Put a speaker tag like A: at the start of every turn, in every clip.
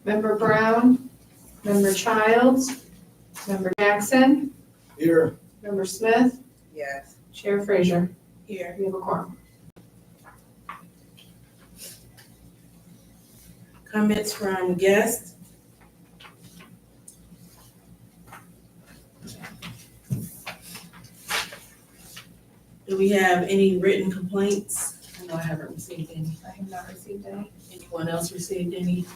A: Member Brown, Member Childs, Member Jackson,
B: Here.
A: Member Smith,
C: Yes.
A: Chair Frazier.
C: Here.
A: We have a quorum.
C: Comments from guests? Do we have any written complaints? I know I haven't received any.
A: I have not received any.
C: Anyone else received any?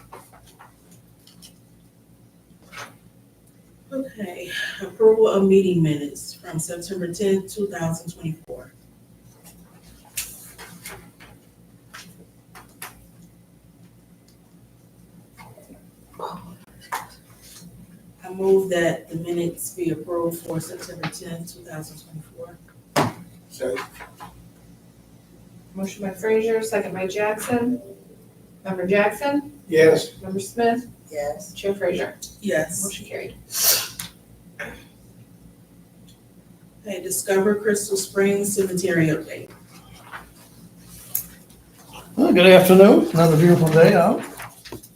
C: Okay, approval of meeting minutes from September 10th, 2024. I move that the minutes be approved for September 10th, 2024.
B: Second.
A: Motion by Frazier, second by Jackson. Member Jackson,
B: Yes.
A: Member Smith,
C: Yes.
A: Chair Frazier.
C: Yes.
A: Motion carried.
C: Okay, Discover Crystal Springs Cemetery update.
D: Well, good afternoon, another beautiful day out.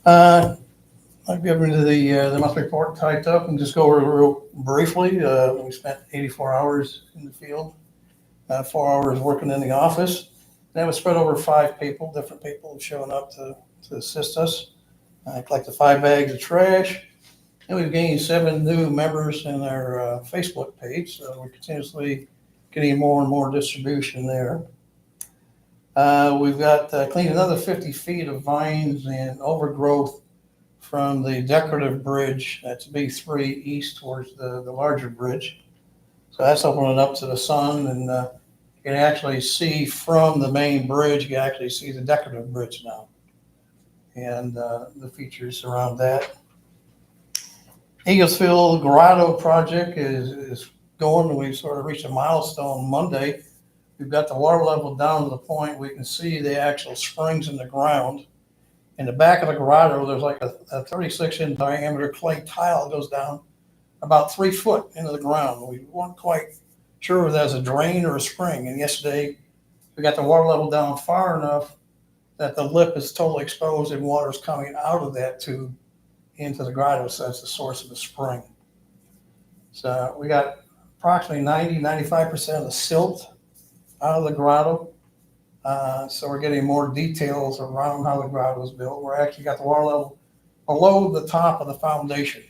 D: I'll give you the monthly report typed up and just go over it real briefly. We spent 84 hours in the field, 4 hours working in the office. That was spread over 5 people, different people showing up to assist us. I collected 5 bags of trash, and we've gained 7 new members in our Facebook page, so we're continuously getting more and more distribution there. We've got cleaned another 50 feet of vines and overgrowth from the decorative bridge, that's B3 east towards the larger bridge. So that's opening up to the sun, and you can actually see from the main bridge, you can actually see the decorative bridge now. And the features around that. Eaglesville Grotto project is going. We sort of reached a milestone Monday. We've got the water level down to the point we can see the actual springs in the ground. In the back of the grotto, there's like a 36-inch diameter clay tile that goes down about 3 foot into the ground. We weren't quite sure if that was a drain or a spring. And yesterday, we got the water level down far enough that the lip is totally exposed and water's coming out of that tube into the grotto, so that's the source of the spring. So we got approximately 95% of the silt out of the grotto. So we're getting more details around how the grotto was built. We're actually got the water level below the top of the foundation.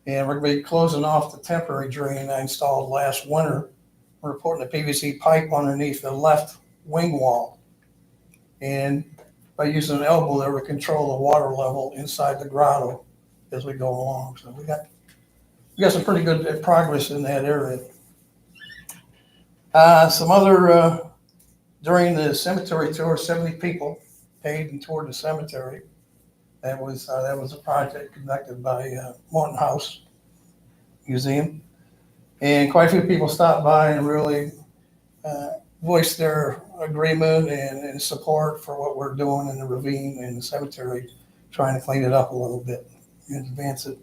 D: And we're going to be closing off the temporary drain I installed last winter. We're putting a PVC pipe underneath the left wing wall. And by using an elbow there, we control the water level inside the grotto as we go along. So we got some pretty good progress in that area. Some other, during the cemetery tour, 70 people paid and toured the cemetery. That was a project conducted by Morton House Museum. And quite a few people stopped by and really voiced their agreement and support for what we're doing in the ravine and the cemetery, trying to clean it up a little bit and advance it.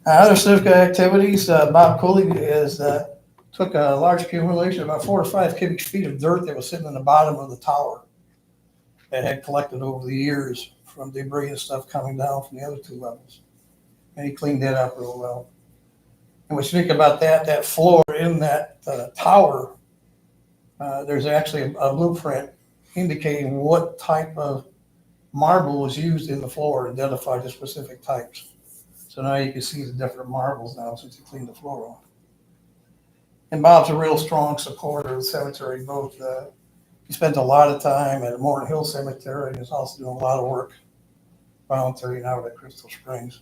D: Other civic activities, Bob Cooley took a large accumulation, about 4 to 5 cubic feet of dirt that was sitting in the bottom of the tower that had collected over the years from debris and stuff coming down from the other 2 levels. And he cleaned that up real well. And we speak about that floor in that tower, there's actually a blueprint indicating what type of marble was used in the floor to identify the specific types. So now you can see the different marbles now since you cleaned the floor off. And Bob's a real strong supporter of the cemetery. Both he spent a lot of time at Morton Hill Cemetery and is also doing a lot of work volunteering out at Crystal Springs.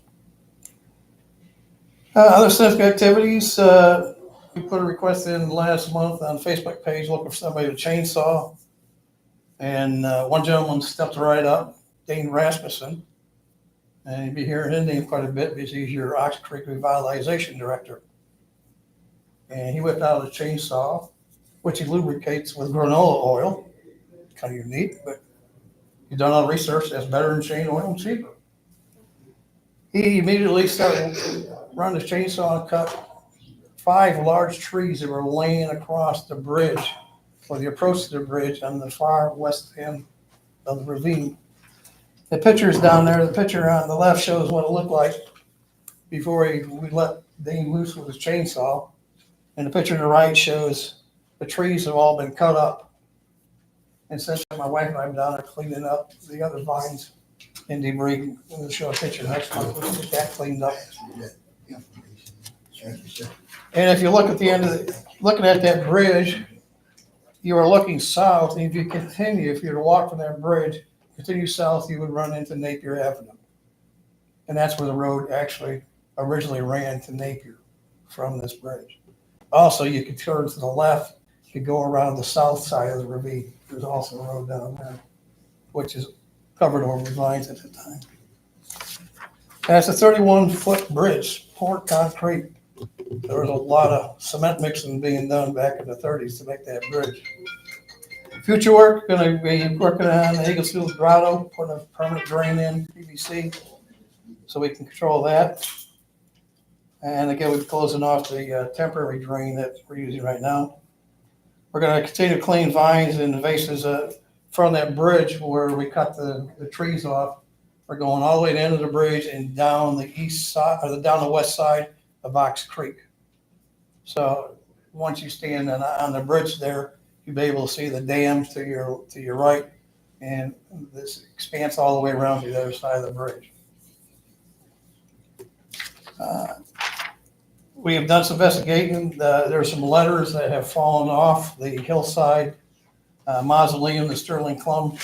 D: Other civic activities, we put a request in last month on the Facebook page looking for somebody to chainsaw. And one gentleman stepped right up, Dane Rasmussen. And you'll be hearing his name quite a bit because he's your Ox Creek Revitalization Director. And he whipped out a chainsaw, which he lubricates with granola oil. Kind of unique, but you've done all the research, that's better than chain oil and cheaper. He immediately started running the chainsaw and cut 5 large trees that were laying across the bridge, or the approach to the bridge on the far west end of the ravine. The picture's down there. The picture on the left shows what it looked like before we let Dean loose with his chainsaw. And the picture on the right shows the trees have all been cut up. And since my wife and I have down there cleaning up the other vines and debris, we'll show a picture next month. We'll get that cleaned up.
B: Thank you, sir.
D: And if you look at the end of looking at that bridge, you are looking south, and if you continue, if you were to walk from that bridge, continue south, you would run into Napier Avenue. And that's where the road actually originally ran to Napier from this bridge. Also, you could turn to the left, you could go around the south side of the ravine. There's also a road down there, which is covered over with vines at the time. And it's a 31-foot bridge, poured concrete. There was a lot of cement mixing being done back in the 30s to make that bridge. Future work, going to be working on the Eaglesfield Grotto, putting a permanent drain in, PVC, so we can control that. And again, we're closing off the temporary drain that we're using right now. We're going to continue to clean vines and invasives from that bridge where we cut the trees off. We're going all the way to the end of the bridge and down the east side, or down the west side of Ox Creek. So once you stand on the bridge there, you'll be able to see the dam to your right, and this expands all the way around to the other side of the bridge. We have done some investigating. There are some letters that have fallen off the hillside mausoleum, the Sterling Clum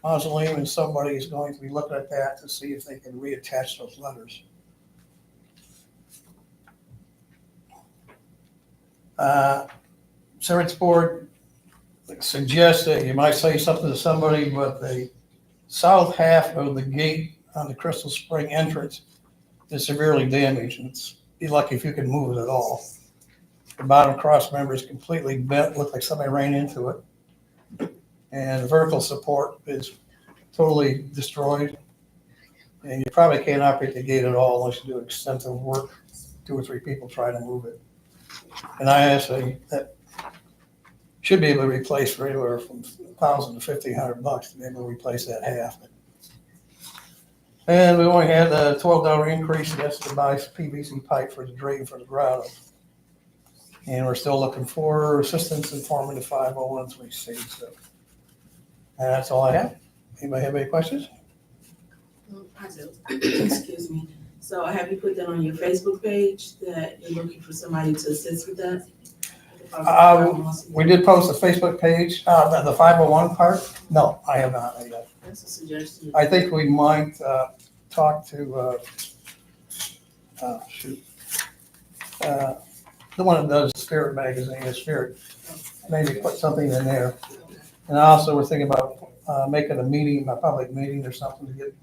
D: mausoleum, and somebody is going to be looking at that to see if they can reattach those letters. Cemetery Board suggests that you might say something to somebody, but the south half of the gate on the Crystal Spring entrance is severely damaged. It's be lucky if you can move it at all. The bottom cross member is completely bent, looked like somebody ran into it. And the vertical support is totally destroyed. And you probably can't operate the gate at all unless you do extensive work. 2 or 3 people try to move it. And I actually that should be able to replace for anywhere from $1,000 to $1,500 to be able to replace that half. And we only had a $12 increase. That's to buy PVC pipe for the drain for the grotto. And we're still looking for assistance in forming the 501(c)(3). So, and that's all I have. Anybody have any questions?
C: I do. Excuse me. So have you put that on your Facebook page that you're looking for somebody to assist with that?
D: We did post a Facebook page, the 501 part. No, I have not yet.
C: That's a suggestion.
D: I think we might talk to the one that does Spirit Magazine, Spirit. Maybe put something in there. And also we're thinking about making a meeting, a public meeting or something to get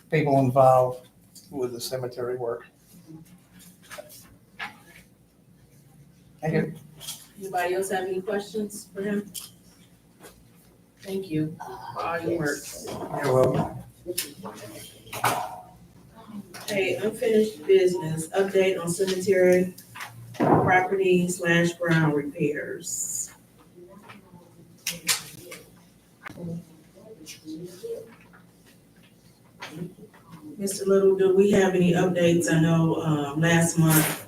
D: people involved with the cemetery work. Thank you.
C: Anybody else have any questions for him? Thank you for all your work.
D: You're welcome.
C: Okay, unfinished business, update on cemetery property / ground repairs. Mr. Little, do we have any updates? I know, last month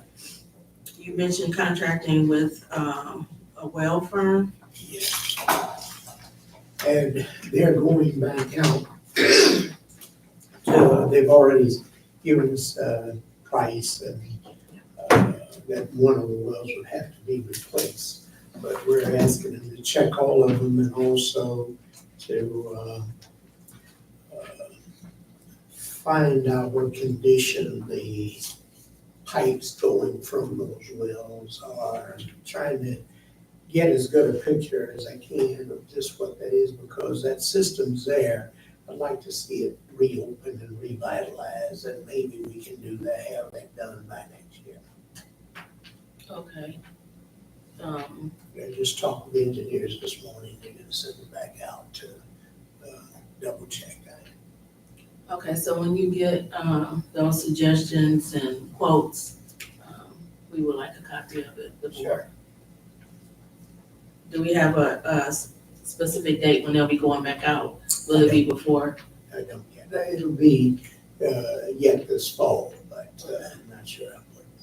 C: you mentioned contracting with, a well firm.
E: And they're going back out. They've already given us a price and that one of the wells would have to be replaced. But we're asking them to check all of them and also to find out what condition the pipes going from those wells are. Trying to get as good a picture as I can of just what that is, because that system's there. I'd like to see it reopened and revitalized, and maybe we can do that, have that done by next year.
C: Okay.
E: I just talked with the engineers this morning, they're gonna send it back out to double check that.
C: Okay, so when you get, those suggestions and quotes, we would like a copy of it, the board.
E: Sure.
C: Do we have a specific date when they'll be going back out? Will it be before?
E: I don't yet. it'll be, yet this fall, but, I'm not sure how,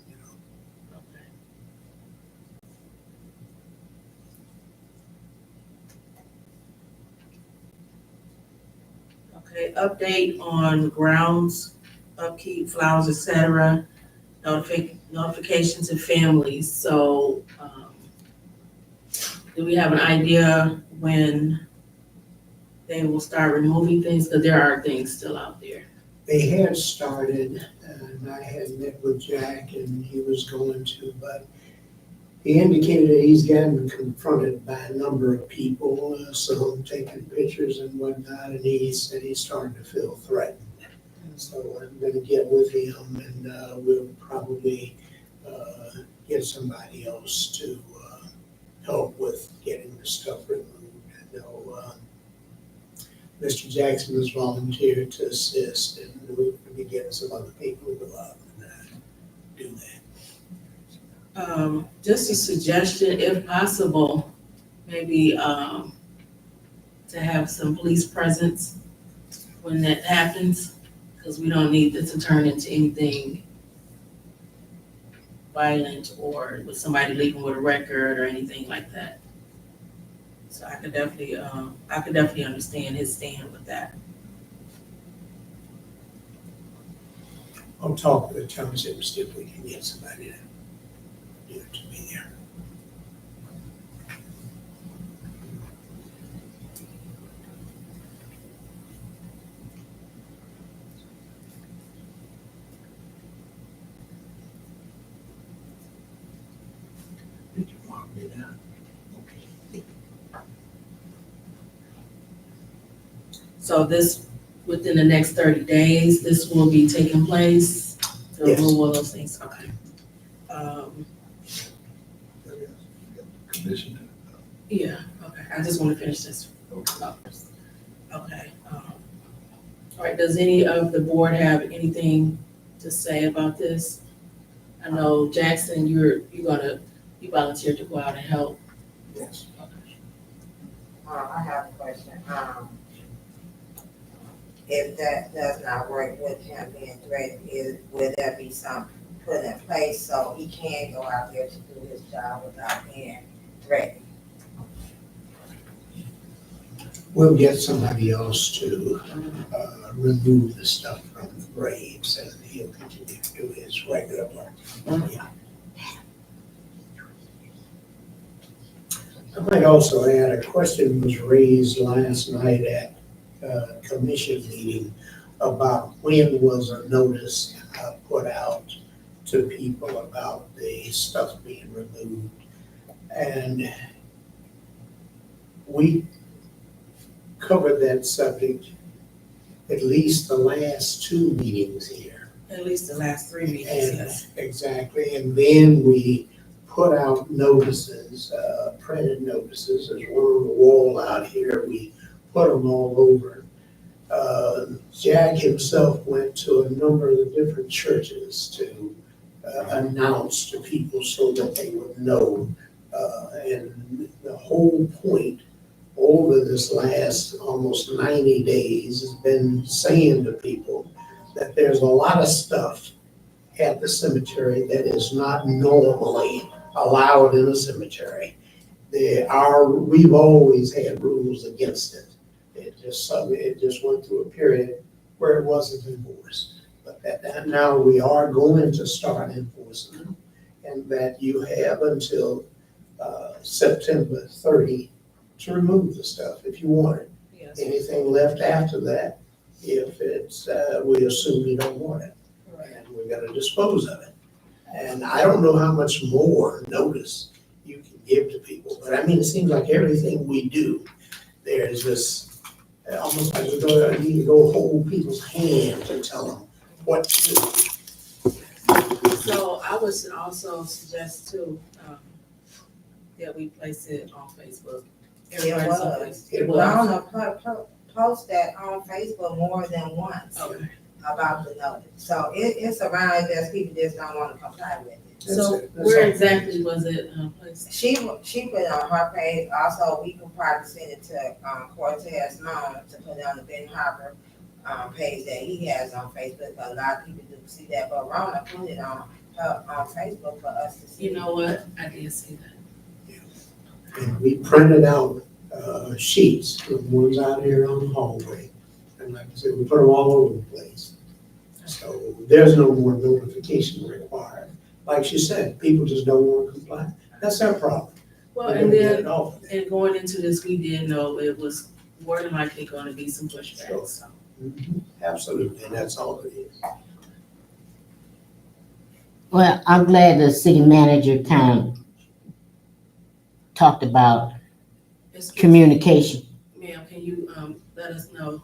E: you know.
C: Okay, update on grounds, upkeep, flowers, et cetera, notification to families, so, do we have an idea when they will start removing things, because there are things still out there?
E: They had started, and I had met with Jack, and he was going to, but he indicated that he's gotten confronted by a number of people, some taking pictures and whatnot, and he said he's starting to feel threatened. So I'm gonna get with him, and we'll probably get somebody else to help with getting the stuff removed. I know Mr. Jackson has volunteered to assist, and we're gonna be getting some other people to go out and do that.
C: Just a suggestion, if possible, maybe, to have some police presence when that happens, because we don't need this to turn into anything violent or with somebody leaving with a record or anything like that. So I could definitely understand his stand with that.
E: I'll talk with the township and see if we can get somebody to be there. Did you mark me down? Okay.
C: So this, within the next 30 days, this will be taking place, the
E: Yes.
C: removal of those things, okay.
B: Commission.
C: Yeah, okay, I just want to finish this.
B: Okay.
C: Okay. All right, does any of the board have anything to say about this? I know Jackson, you volunteered to go out and help.
E: Yes.
F: I have a question. If that does not work with him being threatened, will there be some put in place so he can go out there to do his job without being threatened?
E: We'll get somebody else to remove the stuff from the graves, and he'll continue to do his regular work. Yeah. I might also add, a question was raised last night at commission meeting about when was a notice put out to people about the stuff being removed. And we covered that subject at least the last 2 meetings here.
C: At least the last 3 meetings,
E: And
C: yes.
E: exactly, and then we put out notices, printed notices, there's one on the wall out here, we put them all over. Jack himself went to a number of the different churches to announce to people so that they would know. And the whole point over this last almost 90 days has been saying to people that there's a lot of stuff at the cemetery that is not normally allowed in a cemetery. We've always had rules against it. It just went through a period where it wasn't enforced. But that now we are going to start enforcing them, and that you have until September 30 to remove the stuff if you want it.
C: Yes.
E: Anything left after that, if it's, we assume you don't want it, and we're gonna dispose of it. And I don't know how much more notice you can give to people, but I mean, it seems like everything we do, there's this, almost like you need to go hold people's hands and tell them what to do.
C: So I would also suggest too, that we place it on Facebook. Everybody saw
F: was.
C: It
F: Rona post that on Facebook more than once
C: Okay.
F: about the notice. So it's around, there's people just don't want to comply with it.
C: So
E: That's
C: where
E: all.
C: exactly was it placed?
F: She put it on her page. Also, we can probably send it to Cortez Long to put it on the Ben Harbor page that he has on Facebook, a lot of people do see that, but Rona put it on her, on Facebook for us to see.
C: You know what? I did see that.
E: And we printed out, sheets, the ones out here on the hallway. And like I said, we put them all over the place. So there's no more notification required. Like she said, people just don't want to comply. That's their problem.
C: Well,
E: We're
C: and
E: gonna get
C: then,
E: it off of them.
C: and going into this, we did know it was more than likely gonna be some pushback,
E: Sure.
C: so.
E: Mhm. Absolutely, and that's all it is.
G: Well, I'm glad the city manager kind of talked about
C: Excuse me,
G: communication.
C: ma'am, can you, let us know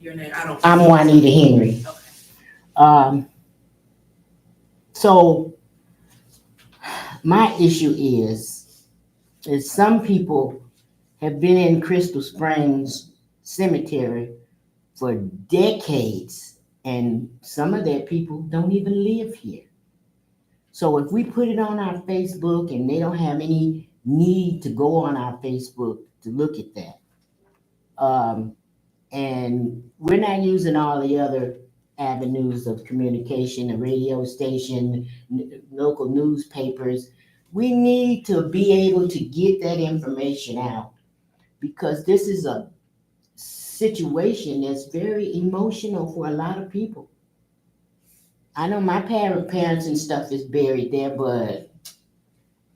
C: your name? I don't.
G: I'm Juanita Henry.
C: Okay.
G: So my issue is some people have been in Crystal Springs Cemetery for decades, and some of their people don't even live here. So if we put it on our Facebook and they don't have any need to go on our Facebook to look at that, and we're not using all the other avenues of communication, a radio station, local newspapers. We need to be able to get that information out because this is a situation that's very emotional for a lot of people. I know my parents and stuff is buried there, but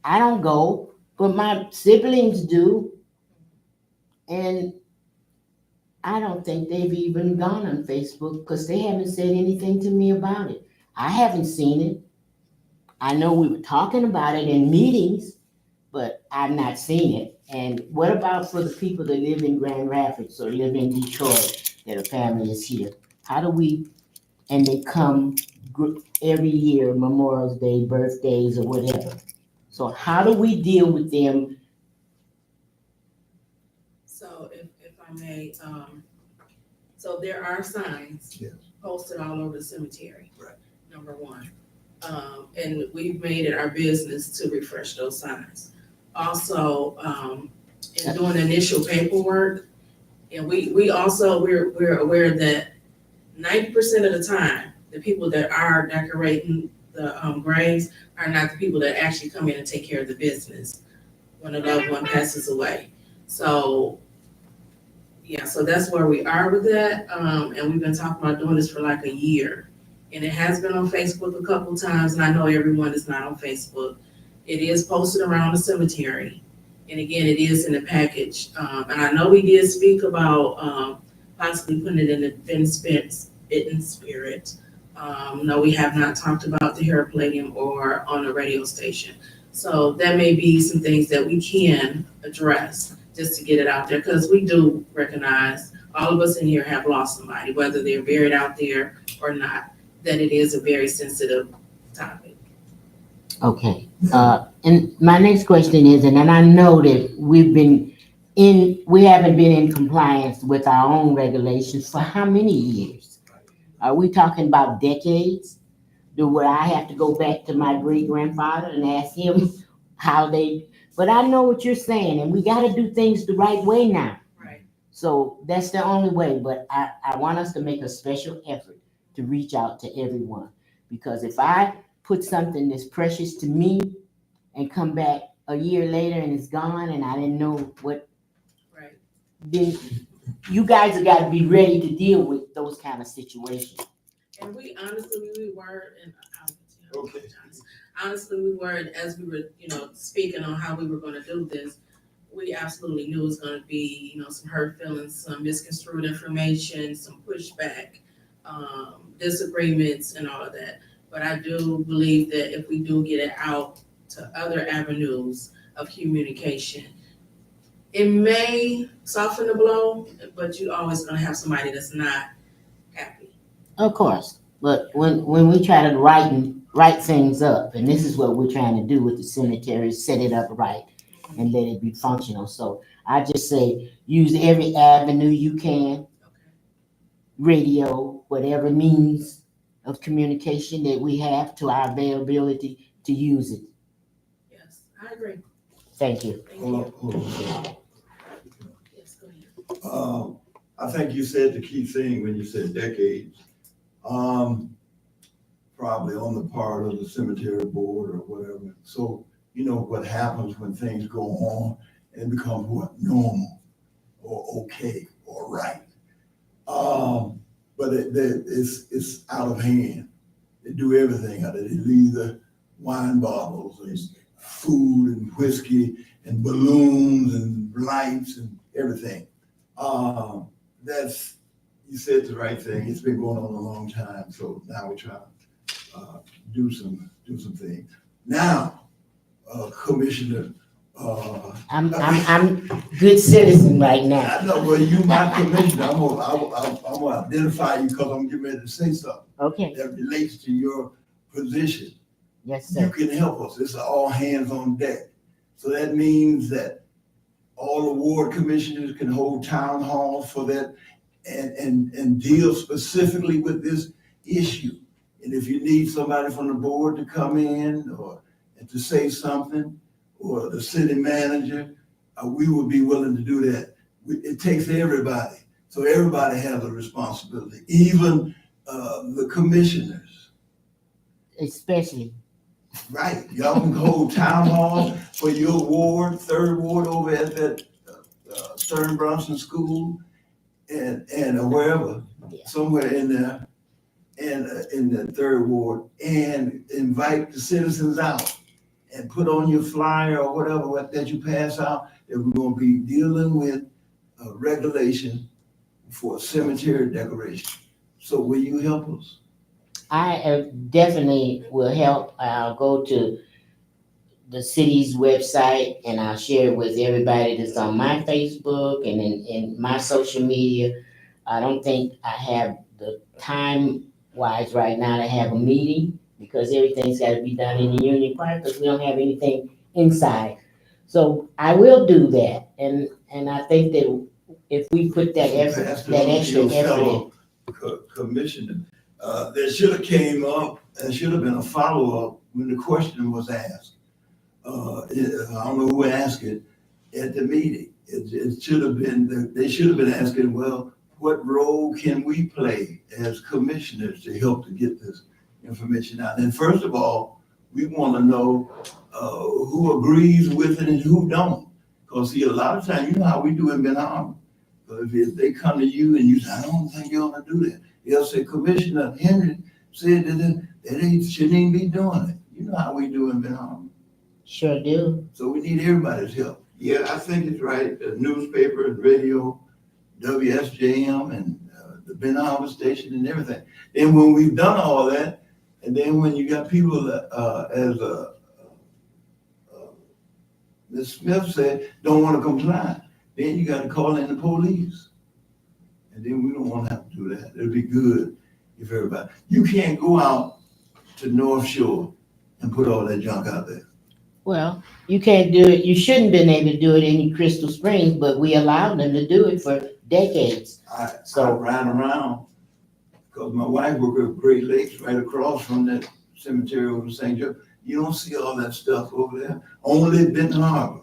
G: I don't go, but my siblings do. And I don't think they've even gone on Facebook because they haven't said anything to me about it. I haven't seen it. I know we were talking about it in meetings, but I've not seen it. And what about for the people that live in Grand Rapids or live in Detroit that a family is here? How do we, and they come every year, Memorial Day, birthdays, or whatever. So how do we deal with them?
C: So if I may, so there are signs
E: Yes.
C: posted all over the cemetery.
E: Right.
C: Number one. And we've made it our business to refresh those signs. Also, in doing initial paperwork, and we're aware that 90% of the time, the people that are decorating the graves are not the people that actually come in and take care of the business when a loved one passes away. So, yeah, so that's where we are with that. And we've been talking about doing this for like a year. And it has been on Facebook a couple times, and I know everyone is not on Facebook. It is posted around the cemetery. And again, it is in the package. And I know we did speak about possibly putting it in the Benton Spirit. No, we have not talked about the Herpalladium or on a radio station. So that may be some things that we can address just to get it out there, because we do recognize all of us in here have lost somebody, whether they're buried out there or not, that it is a very sensitive topic.
G: Okay. And my next question is, and then I know that we haven't been in compliance with our own regulations for how many years? Are we talking about decades? Would I have to go back to my great grandfather and ask him how they, but I know what you're saying, and we gotta do things the right way now.
C: Right.
G: So that's the only way, but I want us to make a special effort to reach out to everyone. Because if I put something that's precious to me and come back a year later and it's gone and I didn't know what,
C: Right.
G: then you guys have got to be ready to deal with those kind of situations.
C: And we honestly, we were, and
B: Okay.
C: honestly, we were, as we were, speaking on how we were gonna do this, we absolutely knew it was gonna be, some hurt feelings, some misconstrued information, some pushback, disagreements and all of that. But I do believe that if we do get it out to other avenues of communication, it may soften the blow, but you're always gonna have somebody that's not happy.
G: Of course, but when we try to write things up, and this is what we're trying to do with the cemetery, set it up right and let it be functional. So I just say, use every avenue you can,
C: Okay.
G: radio, whatever means of communication that we have to our availability to use it.
C: Yes, I agree.
G: Thank you.
C: Thank you. Yes, go ahead.
B: I think you said the key thing when you said decades. Probably on the part of the cemetery board or whatever. So, you know what happens when things go on and become what, normal or okay or right. But it's out of hand. They do everything out of it. They leave the wine bottles and food and whiskey and balloons and lights and everything. You said the right thing. It's been going on a long time. So now we're trying to do some things. Now, Commissioner,
G: I'm good citizen right now.
B: I know, well, you my commissioner. I'm gonna identify you because I'm getting ready to say something
G: Okay,
B: that relates to your position.
G: yes,
B: You
G: sir.
B: can help us. It's all hands on deck. So that means that all award commissioners can hold town halls for that and deal specifically with this issue. And if you need somebody from the board to come in or to say something, or the city manager, we would be willing to do that. It takes everybody. So everybody has a responsibility, even the commissioners.
G: Especially,
B: Right, y'all can hold town halls for your ward, third ward over at that Stern Bronson School and wherever,
G: Yeah.
B: somewhere in there, and in the third ward, and invite the citizens out and put on your flyer or whatever that you pass out, that we're gonna be dealing with regulation for cemetery decoration. So will you help us?
G: I definitely will help. I'll go to the city's website and I'll share it with everybody that's on my Facebook and in my social media. I don't think I have the time wise right now to have a meeting because everything's gotta be done in the Union Park because we don't have anything inside. So I will do that and I think that if we put that effort,
B: Pass it
G: that
B: on to
G: extra
B: your
G: effort in.
B: fellow Commissioner. There should have came up, there should have been a follow-up when the question was asked. I don't know who asked it at the meeting. It should have been, they should have been asking, well, what role can we play as commissioners to help to get this information out? And first of all, we want to know who agrees with it and who don't. Because see, a lot of times, you know how we do in Ben Harbor. If they come to you and you say, I don't think you ought to do that. They'll say, Commissioner Henry said that they shouldn't even be doing it. You know how we do in Ben Harbor.
G: Sure do.
B: So we need everybody's help. Yeah, I think it's right. The newspaper and radio, WSJM and the Ben Harbor station and everything. And when we've done all that, and then when you got people that, as Ms. Smith said, don't want to comply, then you got to call in the police. And then we don't want to have to do that. It'd be good if everybody, you can't go out to North Shore and put all that junk out there.
G: Well, you can't do it, you shouldn't been able to do it in Crystal Springs, but we allowed them to do it for decades.
B: I
G: So-
B: ran around, because my wife worked at Great Lakes right across from that cemetery over in St. Joe. You don't see all that stuff over there, only Benton Harbor.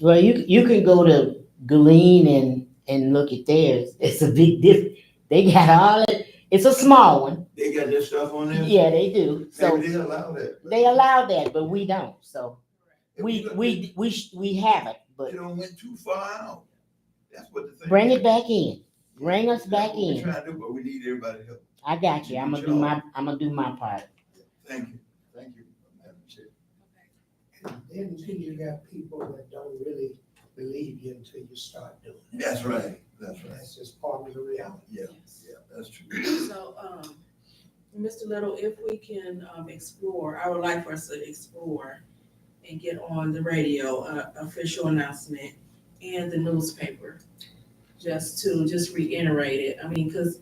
G: Well, you can go to Galean and look at theirs. It's a big difference. They got all it. It's a small one.
B: They got that stuff on there?
G: Yeah, they do. So
B: Maybe they allow that.
G: they allow that, but we don't. So
B: If
G: we have it,
B: They
G: but
B: don't went too far out. That's what the thing.
G: bring
B: is.
G: it back in. Bring us back
B: That's what
G: in.
B: we're trying to do, but we need everybody's help.
G: I got you. I'm gonna do my part.
B: Thank you, Madam Chair.
E: And then you got people that don't really believe you until you start doing it.
B: That's right.
E: That's just part of the reality.
B: Yeah, that's true.
C: So, Mr. Little, if we can explore, I would like for us to explore and get on the radio, official announcement and the newspaper, just to reiterate it. I mean, because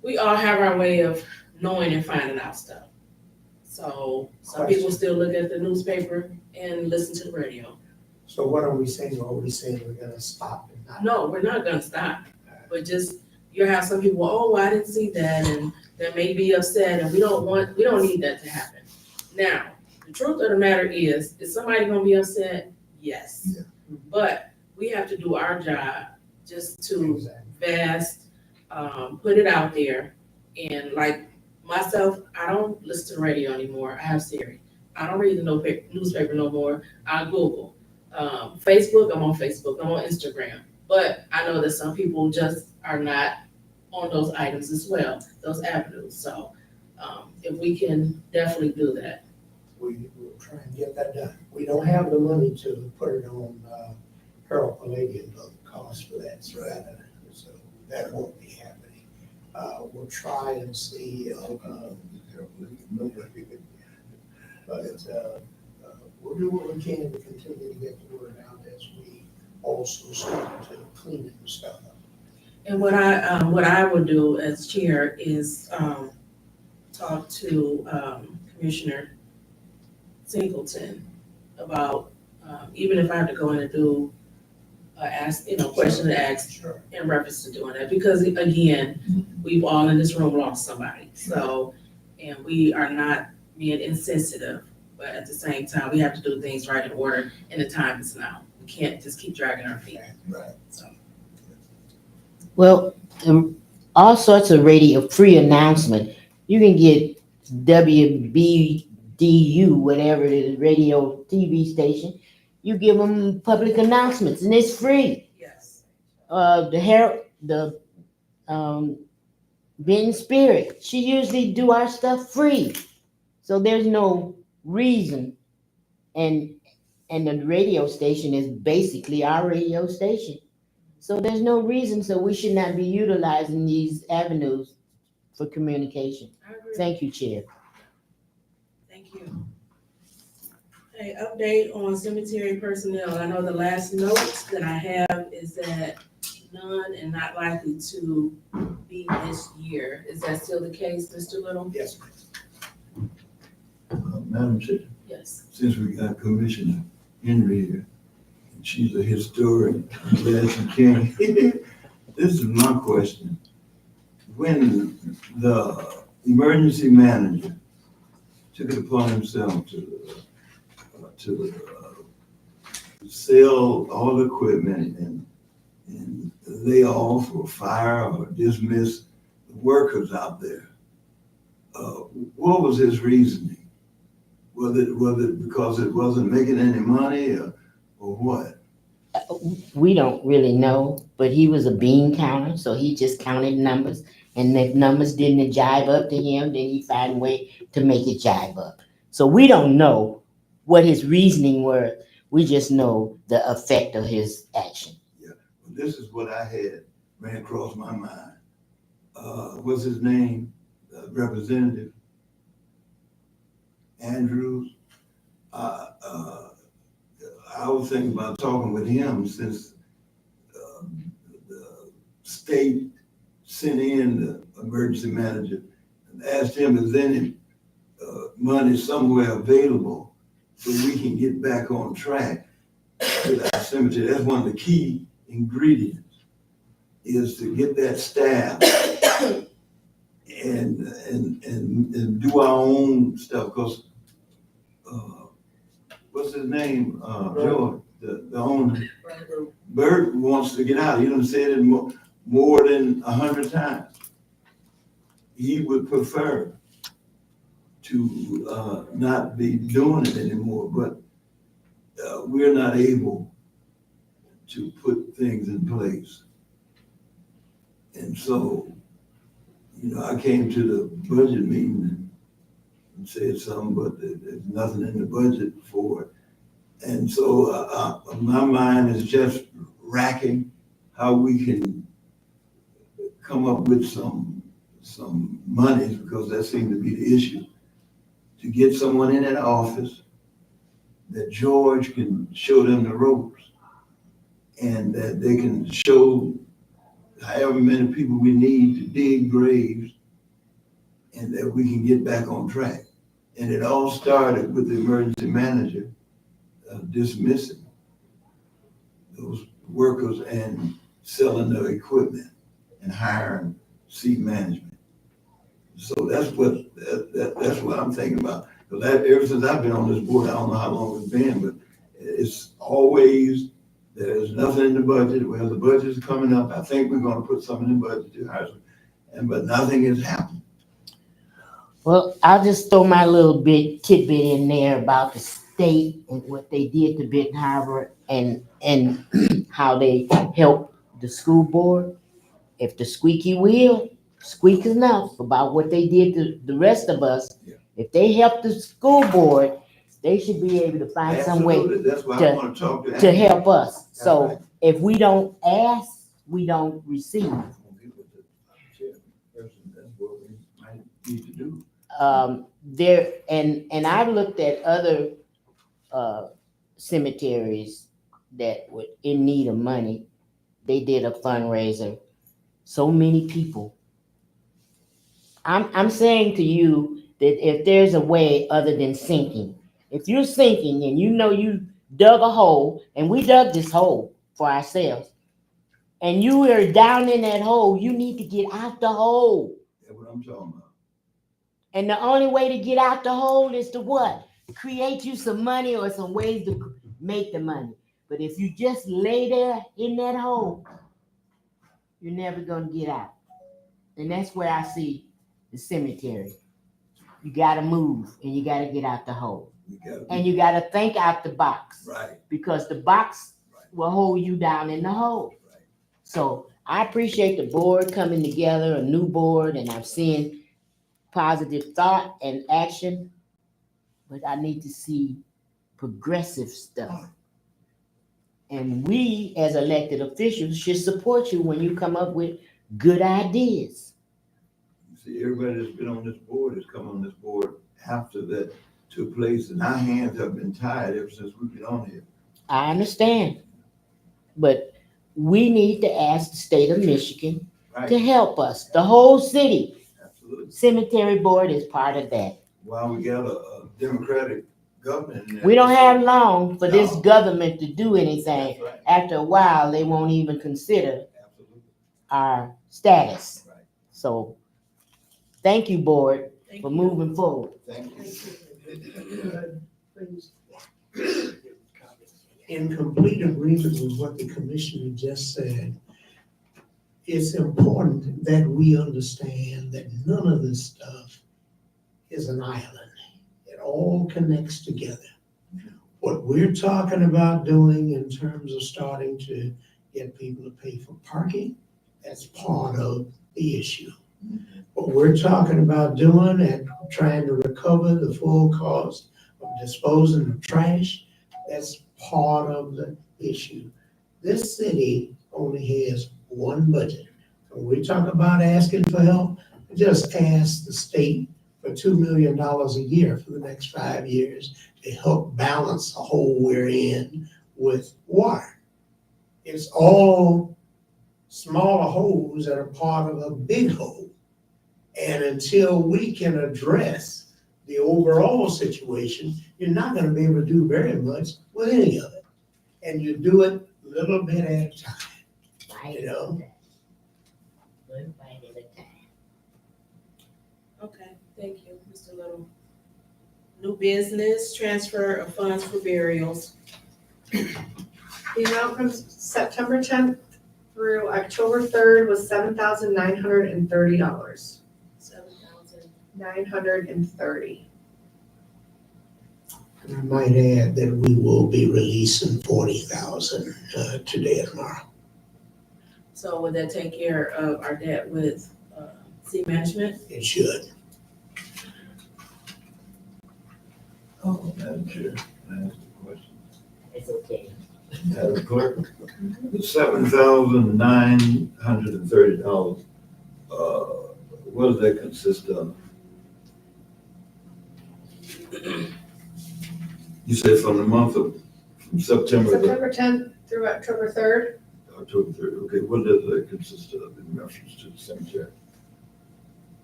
C: we all have our way of knowing and finding out stuff. So some people still look at the newspaper and listen to the radio.
E: So what are we saying? Are we saying we're gonna stop and not?
C: No, we're not gonna stop, but just, you have some people, oh, I didn't see that, and they may be upset, and we don't need that to happen. Now, the truth of the matter is somebody gonna be upset? Yes.
B: Yeah.
C: But we have to do our job just to
E: Exactly.
C: vast, put it out there. And like myself, I don't listen to the radio anymore. I have Siri. I don't read the newspaper no more. I Google. Facebook, I'm on Facebook. I'm on Instagram. But I know that some people just are not on those items as well, those avenues. So if we can definitely do that.
E: We will try and get that done. We don't have the money to put it on Herald Palladium, the cost for that strata, so that won't be happening. We'll try and see, but we'll do what we can to continue to get the word out as we also start to clean the stuff up.
C: And what I would do as chair is talk to Commissioner Singleton about, even if I have to go in and do, question and ask
E: Sure.
C: in reference to doing that, because again, we've all in this room lost somebody, so, and we are not being insensitive, but at the same time, we have to do things right in order, and the time is now. We can't just keep dragging our feet,
B: Right.
C: so.
G: Well, all sorts of radio free announcement. You can get WBDU, whatever it is, radio TV station. You give them public announcements, and it's free.
C: Yes.
G: The Herald, Ben Spirit, she usually do our stuff free. So there's no reason. And the radio station is basically our radio station. So there's no reason, so we should not be utilizing these avenues for communication.
C: I agree.
G: Thank you, Chair.
C: Thank you. Okay, update on cemetery personnel. I know the last note that I have is that none and not likely to be this year. Is that still the case, Mr. Little?
E: Yes.
B: Madam Chair,
C: Yes.
B: since we got Commissioner Henry here, and she's a historian, I'm glad she came. This is my question. When the emergency manager took it upon himself to sell all the equipment and lay off or fire or dismiss the workers out there, what was his reasoning? Was it because it wasn't making any money or what?
G: We don't really know, but he was a bean counter, so he just counted numbers. And if numbers didn't jive up to him, then he found a way to make it jive up. So we don't know what his reasoning were. We just know the effect of his action.
B: This is what I had ran across my mind. What's his name? Representative Andrews. I was thinking about talking with him since the state sent in the emergency manager and asked him if there's any money somewhere available so we can get back on track with our cemetery. That's one of the key ingredients, is to get that staff and do our own stuff. Because what's his name? George, the owner. Bert wants to get out. He done said it more than 100 times. He would prefer to not be doing it anymore, but we're not able to put things in place. And so, I came to the budget meeting and said something, but there's nothing in the budget for it. And so my mind is just racking how we can come up with some money, because that seemed to be the issue, to get someone in that office that George can show them the ropes, and that they can show however many people we need to dig graves, and that we can get back on track. And it all started with the emergency manager dismissing those workers and selling their equipment and hiring seat management. So that's what I'm thinking about. Because ever since I've been on this board, I don't know how long it's been, but it's always There's nothing in the budget. Well, the budget is coming up. I think we're gonna put something in the budget to hire, but nothing has happened.
G: Well, I'll just throw my little bit tidbit in there about the state and what they did to Benton Harbor and how they helped the school board. If the squeaky wheel squeaks enough about what they did to the rest of us,
B: Yeah.
G: if they help the school board, they should be able to find some way
B: Absolutely. That's why
G: to-
B: I wanna talk to.
G: to help us.
B: That's
G: So
B: right.
G: if we don't ask, we don't receive.
B: That's what we might need to do.
G: There, and I've looked at other cemeteries that were in need of money. They did a fundraiser. So many people. I'm saying to you that if there's a way other than sinking, if you're sinking and you know you dug a hole, and we dug this hole for ourselves, and you are down in that hole, you need to get out the hole.
B: That's what I'm talking about.
G: And the only way to get out the hole is to what? Create you some money or some ways to make the money. But if you just lay there in that hole, you're never gonna get out. And that's where I see the cemetery. You gotta move and you gotta get out the hole.
B: We gotta
G: And
B: be,
G: you gotta think out the box
B: right,
G: because the box will hold you down in the hole.
B: right.
G: So I appreciate the board coming together, a new board, and I'm seeing positive thought and action. But I need to see progressive stuff. And we, as elected officials, should support you when you come up with good ideas.
B: You see, everybody that's been on this board has come on this board after that took place, and our hands have been tied ever since we've been on here.
G: I understand. But we need to ask the state of Michigan to
B: Right,
G: help us. The whole city
B: absolutely.
G: cemetery board is part of that.
B: While we got a democratic government. in there.
G: We don't have long for this
B: No.
G: government to do anything.
B: That's right,
G: After a while, they won't even consider
B: absolutely.
G: our status.
B: Right.
G: So, thank you, board,
C: Thank
G: for
C: you.
G: moving forward.
B: Thank you.
E: Please. In complete agreement with what the commissioner just said, it's important that we understand that none of this stuff is an island. It all connects together. What we're talking about doing in terms of starting to get people to pay for parking, that's part of the issue. What we're talking about doing and trying to recover the full cost of disposing of trash, that's part of the issue. This city only has one budget. When we talk about asking for help, just ask the state for $2 million a year for the next 5 years to help balance the hole we're in with water. It's all smaller holes that are part of a big hole. And until we can address the overall situation, you're not gonna be able to do very much with any of it. And you do it a little bit at a time, you know?
G: One bite at a time.
C: Okay, thank you, Mr. Little. New business, transfer of funds for burials.
A: The amount from September 10th through October 3rd was $7,930.
C: 7,000.
A: 930.
E: And I might add that we will be releasing 40,000 today and tomorrow.
C: So would that take care of our debt with, C management?
E: It should.
B: Oh, Madam Chair, can I ask a question?
G: It's okay.
B: Madam Clerk, the $7,930, what does that consist of? You said from the month of, from September to
A: September 10th through October 3rd,
B: October 3rd, okay, what does that consist of in reference to the cemetery?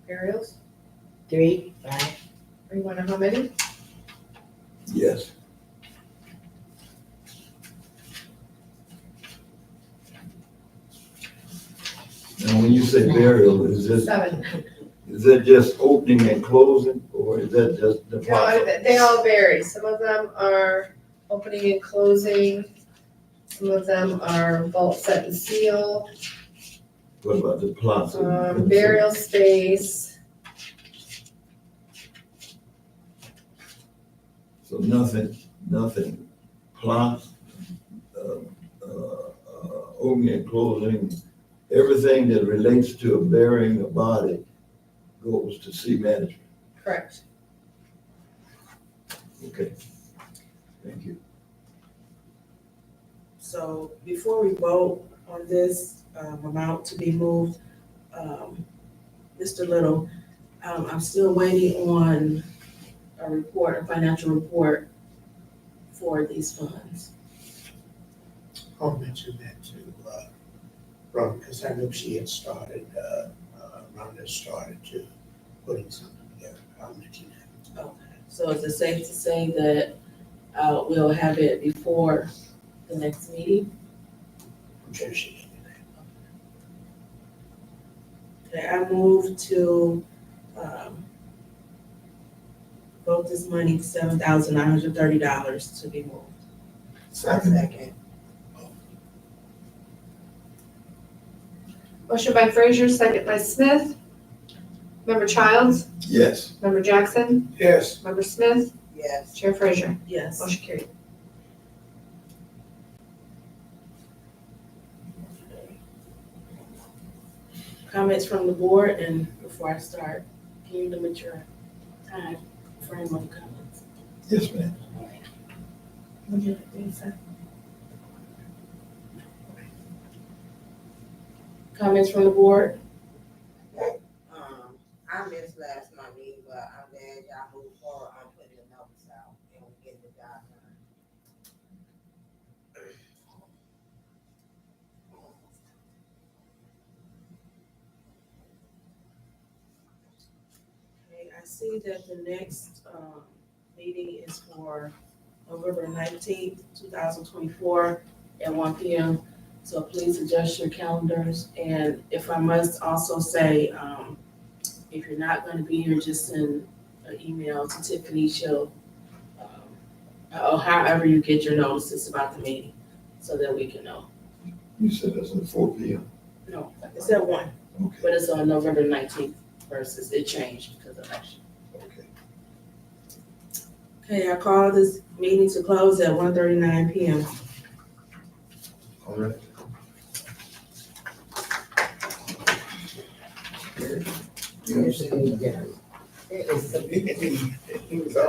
A: burials.
G: 3, 5.
A: Or you want to know how many?
B: Yes. And when you say burial, is this,
A: 7.
B: is that just opening and closing, or is that just the
A: No,
B: process?
A: they all vary. Some of them are opening and closing. Some of them are vault set and seal,
B: What about the plots?
A: burial space,
B: So nothing, plots, opening and closing, everything that relates to burying a body goes to sea management.
A: correct.
B: Okay. Thank you.
C: So before we vote on this amount to be moved, Mr. Little, I'm still waiting on a financial report for these funds.
E: I'll mention that to, Rhonda, because I know she had started, Rhonda started to putting something together. I'll mention that.
C: Okay. So is it safe to say that we'll have it before the next meeting?
E: I'm sure she can do that.
C: Okay, I move to vote this money, $7,930 to be moved.
F: Second.
A: Motion by Frazier, second by Smith. Member Childs,
B: Yes.
A: Member Jackson,
E: Yes.
A: Member Smith,
F: Yes.
A: Chair Frazier.
C: Yes.
A: Motion carried.
C: Comments from the board, and before I start, can you limit your time frame of comments?
B: Yes, ma'am.
C: Comments from the board?
F: I missed last month meeting, but I'm glad y'all moved forward on putting the numbers out and getting the job done.
C: Okay, I see that the next meeting is for November 19th, 2024 at 1 p.m. So please adjust your calendars. And if I must also say, if you're not going to be here, just send an email to Tiffany. She'll, or however you get your notices about the meeting so that we can know.
B: You said that's at 4 p.m.
C: No, it's at 1,
B: Okay,
C: but it's on November 19th versus it changed because of election.
B: okay.
C: Okay, I call this meeting to close at 1:39 p.m.
B: All right.
G: Yes, it is. It is.
E: He was all